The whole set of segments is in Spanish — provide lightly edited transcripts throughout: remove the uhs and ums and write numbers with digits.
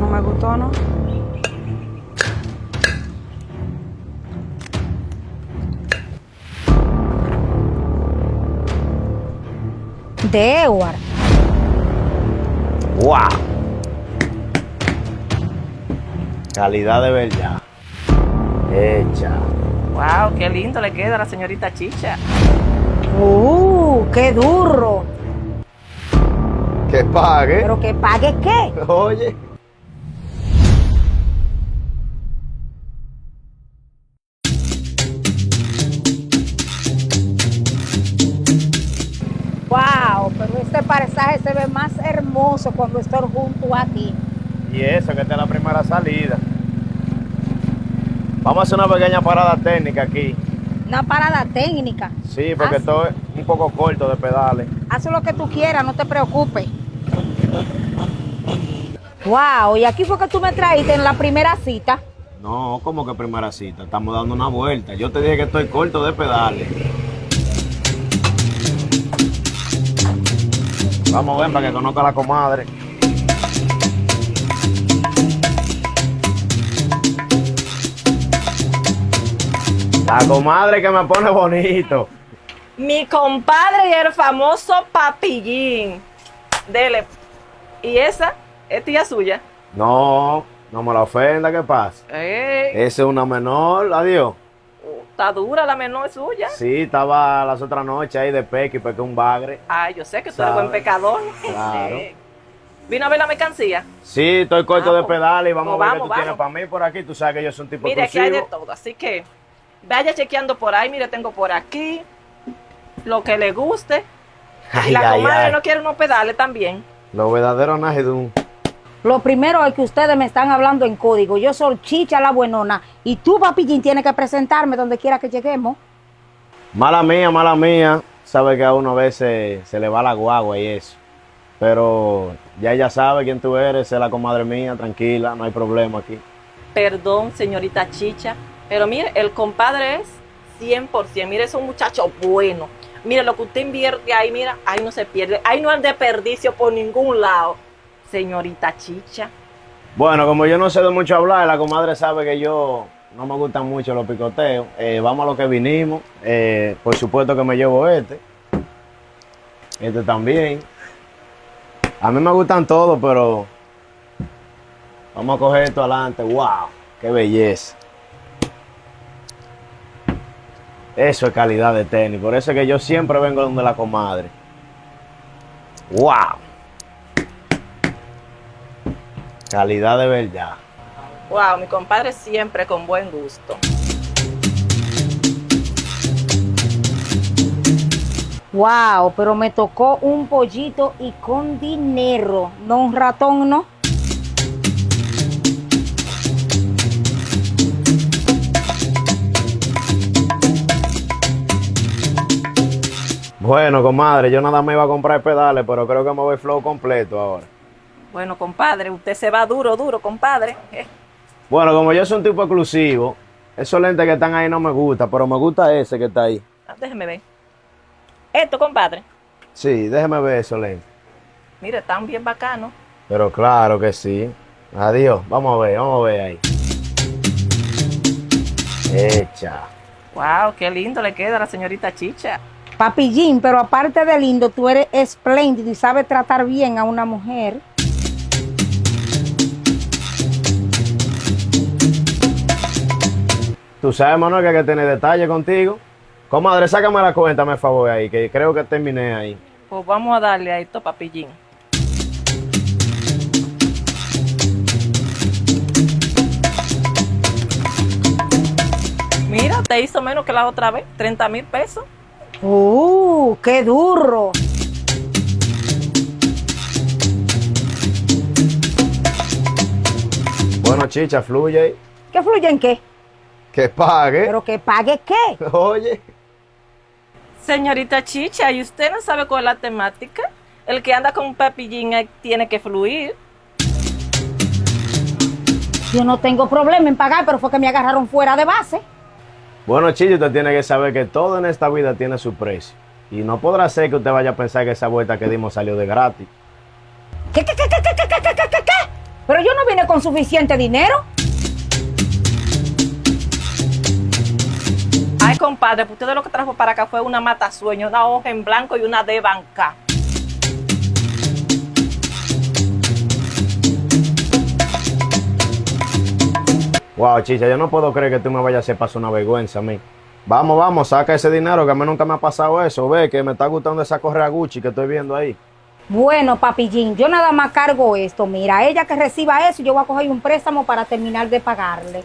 no me gustó, ¿no? De Ewar. ¡Wow! Calidad de verdad. Hecha. Wow, qué lindo le queda a la señorita Chicha. ¡Qué duro! Que pague. ¿Pero que pague qué? Oye. ¡Wow! Pero este paisaje se ve más hermoso cuando estoy junto a ti. Y eso, que esta es la primera salida. Vamos a hacer una pequeña parada técnica aquí. Una parada técnica. Sí, porque estoy un poco corto de pedales. Haz lo que tú quieras, no te preocupes. ¡Wow! ¿Y aquí fue que tú me traíste en la primera cita? No, como que primera cita. Estamos dando una vuelta. Yo te dije que estoy corto de pedales. Vamos, ven para que conozca a la comadre. La comadre que me pone bonito. Mi compadre y el famoso Papillín. Dele. ¿Y esa? ¿Es tía suya? No, no me la ofenda, ¿qué pasa? Ey, Esa es una menor, adiós. está dura, la menor es suya. Sí, estaba las otras noches ahí de peque y pequé un bagre. Ay, yo sé que tú eres buen pecador. Claro. ¿Vino a ver la mercancía? Sí, estoy corto de pues, pedales y vamos pues a ver qué tú vamos. tienes para mí por aquí. Tú sabes que yo soy un tipo Mire, aquí hay de exclusivo. todo, así que vaya chequeando por ahí. Mire, tengo por aquí lo que le guste. Ay, Y la ay, comadre ay. no quiere unos pedales también. Lo verdadero Najedun. Lo primero es que ustedes me están hablando en código. Yo soy Chicha la buenona. Y tú, Papillín, tienes que presentarme donde quiera que lleguemos. Mala mía. Sabe que a uno a veces se le va la guagua y eso. Pero ya ella sabe quién tú eres, es la comadre mía, tranquila, no hay problema aquí. Perdón, señorita Chicha, pero mire, el compadre es 100%. Mire, es un muchacho bueno. Mire, lo que usted invierte ahí, mira, ahí no se pierde. Ahí no hay desperdicio por ningún lado, señorita Chicha. Bueno, como yo no sé de mucho hablar, la comadre sabe que yo no me gustan mucho los picoteos. Vamos a lo que vinimos. Por supuesto que me llevo este. Este también. A mí me gustan todos, pero vamos a coger esto adelante. ¡Wow! ¡Qué belleza! Eso es calidad de tenis. Por eso es que yo siempre vengo donde la comadre. ¡Wow! Calidad de verdad. Wow, mi compadre siempre con buen gusto. ¡Wow! Pero me tocó un pollito y con dinero. No un ratón, ¿no? Bueno, comadre, yo nada más iba a comprar pedales, pero creo que me voy flow completo ahora. Bueno, compadre, usted se va duro, compadre. Bueno, como yo soy un tipo exclusivo, esos lentes que están ahí no me gustan, pero me gusta ese que está ahí. Déjeme ver. Esto, compadre. Sí, déjeme ver esos lentes. Mire, están bien bacanos. Pero claro que sí. Adiós, vamos a ver ahí. Hecha. Wow, qué lindo le queda a la señorita Chicha. Papillín, pero aparte de lindo, tú eres espléndido y sabes tratar bien a una mujer. Tú sabes, Manuel, que hay que tener detalle contigo. Comadre, sácame la cuenta, me favor ahí, que creo que terminé ahí. Pues vamos a darle a esto, Papillín. Mira, te hizo menos que la otra vez, 30,000 pesos. ¡Qué duro! Bueno, chicha, fluye ahí. ¿Qué fluye en qué? Que pague. ¿Pero que pague qué? Oye. Señorita Chicha, ¿y usted no sabe cuál es la temática? El que anda con un Papillín tiene que fluir. Yo no tengo problema en pagar, pero fue que me agarraron fuera de base. Bueno, chicha, usted tiene que saber que todo en esta vida tiene su precio. Y no podrá ser que usted vaya a pensar que esa vuelta que dimos salió de gratis. ¿Qué? Pero yo no vine con suficiente dinero. Ay, compadre, pues usted lo que trajo para acá fue una matasueño, una hoja en blanco y una de banca. Wow, chicha, yo no puedo creer que tú me vayas a hacer pasar una vergüenza a mí. Vamos, vamos, saca ese dinero, que a mí nunca me ha pasado eso. Ve que me está gustando esa correa Gucci que estoy viendo ahí. Bueno, papi Jim, yo nada más cargo esto. Mira, ella que reciba eso, yo voy a coger un préstamo para terminar de pagarle.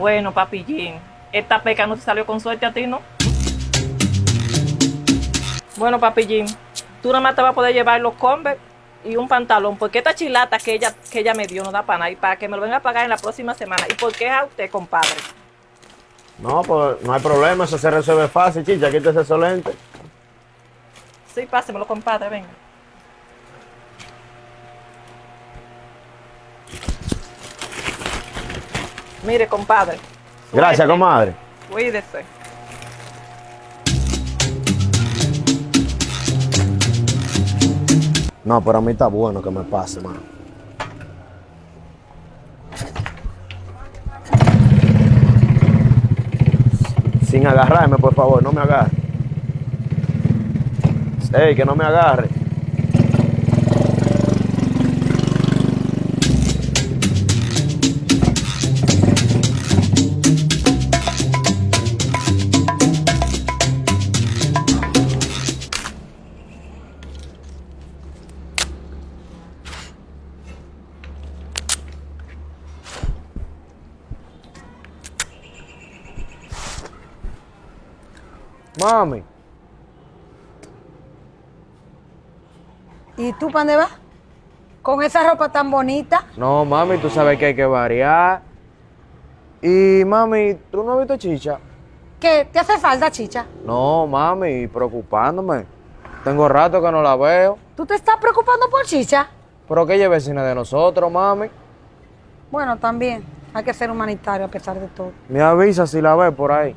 Bueno, papi Jim, esta peca no te salió con suerte a ti, ¿no? Bueno, papi Jim, tú nada más te vas a poder llevar los Converse y un pantalón, porque esta chilata que ella me dio no da para nada, y para que me lo venga a pagar en la próxima semana. ¿Y por qué es a usted, compadre? No, pues no hay problema, eso se resuelve fácil, chicha, quítese esos lentes. Sí, pásemelo, compadre, venga. Mire, compadre. Gracias, suerte. comadre. Cuídese. No, pero a mí está bueno que me pase, mano. Sin agarrarme, por favor, no me agarre. Ey, que no me agarre. Mami. ¿Y tú para dónde vas? Con esa ropa tan bonita. No, mami, tú sabes que hay que variar. Y, mami, ¿tú no has visto Chicha? ¿Qué? ¿Te hace falta, chicha? No, mami, preocupándome. Tengo rato que no la veo. ¿Tú te estás preocupando por chicha? Pero que ella es vecina de nosotros, mami. Bueno, también. Hay que ser humanitario a pesar de todo. Me avisa si la ves por ahí.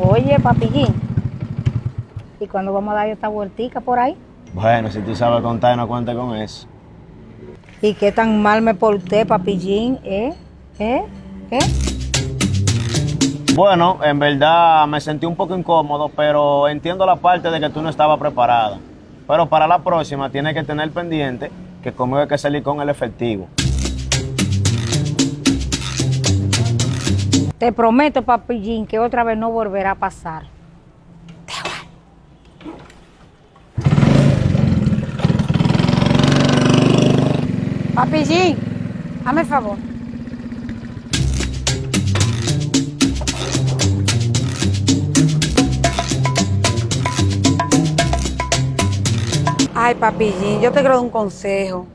Oye, papi Jim, ¿y cuándo vamos a dar esta vueltica por ahí? Bueno, si tú sabes contar, no cuentes con eso. ¿Y qué tan mal me porté, papi Jim? Bueno, en verdad me sentí un poco incómodo, pero entiendo la parte de que tú no estabas preparada. Pero para la próxima tienes que tener pendiente que conmigo hay que salir con el efectivo. Te prometo, papi Jim, que otra vez no volverá a pasar. Papi Jim, hazme el favor. Ay, papi Jim, yo te quiero dar un consejo.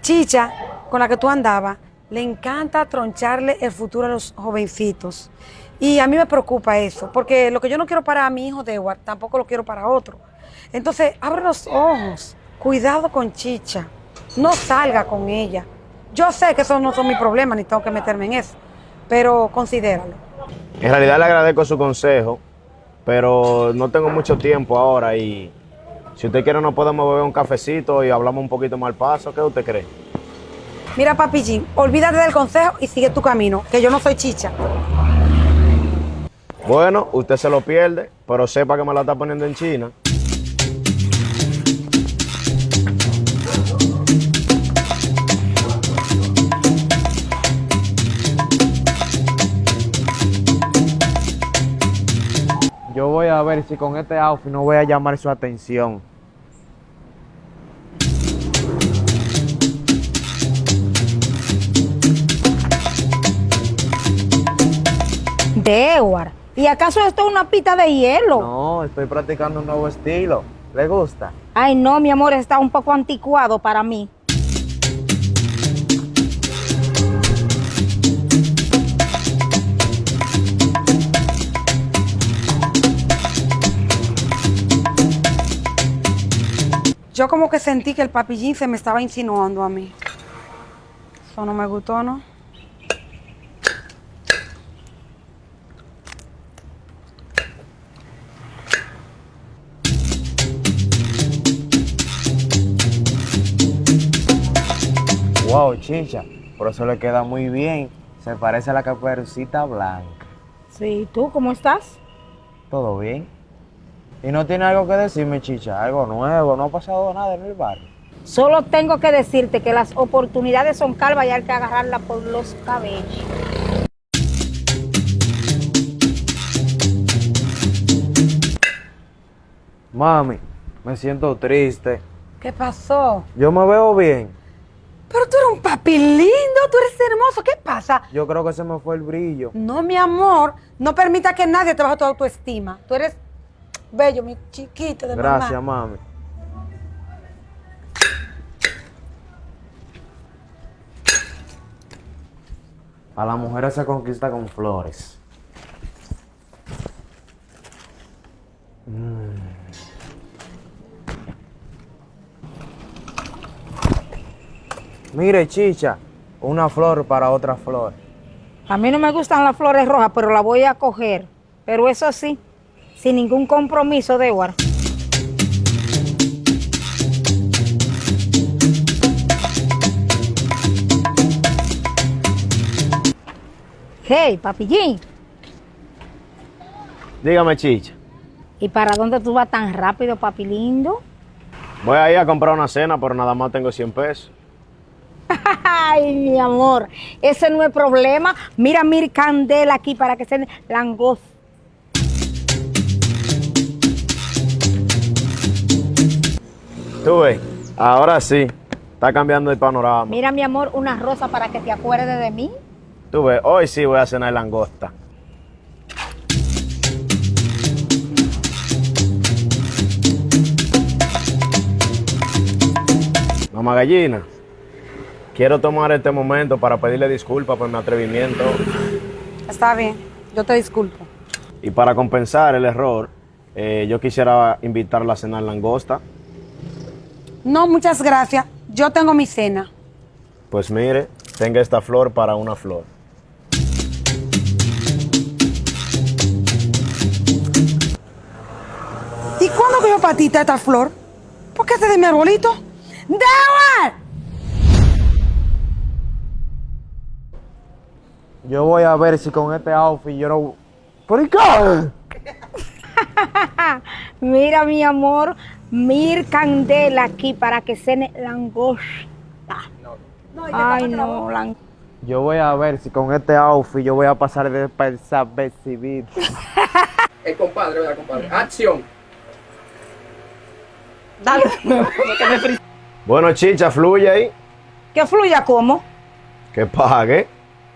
Chicha, con la que tú andabas, le encanta troncharle el futuro a los jovencitos. Y a mí me preocupa eso, porque lo que yo no quiero para mi hijo Dewar, tampoco lo quiero para otro. Entonces, abre los ojos. Cuidado con Chicha. No salga con ella. Yo sé que esos no son mis problemas, ni tengo que meterme en eso, pero considéralo. En realidad le agradezco su consejo, pero no tengo mucho tiempo ahora y si usted quiere nos podemos beber un cafecito y hablamos un poquito más al paso. ¿Qué usted cree? Mira, papi Jim, olvídate del consejo y sigue tu camino, que yo no soy Chicha. Bueno, usted se lo pierde, pero sepa que me la está poniendo en China. Yo voy a ver si con este outfit no voy a llamar su atención. Dewar, ¿y acaso esto es una pita de hielo? No, estoy practicando un nuevo estilo. ¿Le gusta? Ay, no, mi amor, está un poco anticuado para mí. yo como que sentí que el papillín se me estaba insinuando a mí. Eso no me gustó, ¿no? Wow, chicha, por eso le queda muy bien. Se parece a la Caperucita Blanca. Sí, ¿tú cómo estás? ¿Todo bien? ¿Y no tiene algo que decirme, chicha? ¿Algo nuevo? ¿No ha pasado nada en el barrio? Solo tengo que decirte que las oportunidades son calvas y hay que agarrarlas por los cabellos. Mami, me siento triste. ¿Qué pasó? Yo me veo bien. Pero tú eres un papi lindo, tú eres hermoso. ¿Qué pasa? Yo creo que se me fue el brillo. No, mi amor, no permita que nadie te baje tu autoestima. Tú eres bello, mi chiquito de mamá. Gracias, mami. A las mujeres se conquista con flores. Mire, chicha, una flor para otra flor. A mí no me gustan las flores rojas, pero las voy a coger. Pero eso sí, sin ningún compromiso, Dewar. Hey, papillín, Dígame, chicha. ¿y para dónde tú vas tan rápido, papi lindo? Voy a ir a comprar una cena, pero nada más tengo 100 pesos. Ay, mi amor, ese no es problema. Mira, Mir Candela aquí para que se langosta. Tú ves, ahora sí, está cambiando el panorama. Mira, mi amor, una rosa para que te acuerdes de mí. Tú ves, hoy sí voy a cenar langosta. Mamá gallina, quiero tomar este momento para pedirle disculpas por mi atrevimiento Está bien, yo te disculpo. y para compensar el error, yo quisiera invitarla a cenar langosta. No, muchas gracias. Yo tengo mi cena. Pues mire, tenga esta flor para una flor. ¿Y cuándo cogió patita esta flor? ¿Por qué este de mi arbolito? ¡Dewar! Yo voy a ver si con este outfit yo no... ¿Por qué? Mira, mi amor, Mir Candela aquí para que cene langosta. Ay, no, langosta. Yo voy a ver si con este outfit yo voy a pasar de desapercibido. Compadre, vea, compadre. Acción. Dale. Bueno, chicha, fluye ahí. Que fluya como. Que pague.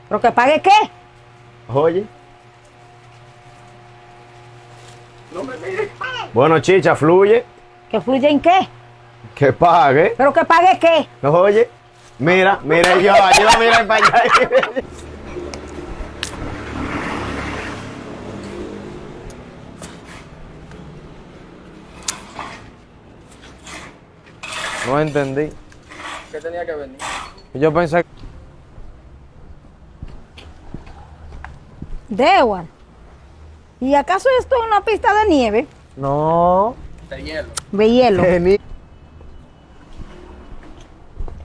¿Pero que pague qué? Oye. No me mire. Bueno, chicha, fluye. ¿Que fluya en qué? Que pague. ¿Pero que pague qué? Oye. Mira, mira yo mira para allá. No entendí. ¿Qué tenía que venir? Yo pensé... Dewar. ¿Y acaso esto es una pista de nieve? No. De hielo. De hielo. Geni-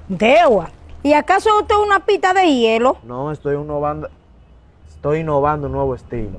Dewar. ¿Y acaso esto es una pista de hielo? No, estoy innovando un nuevo estilo.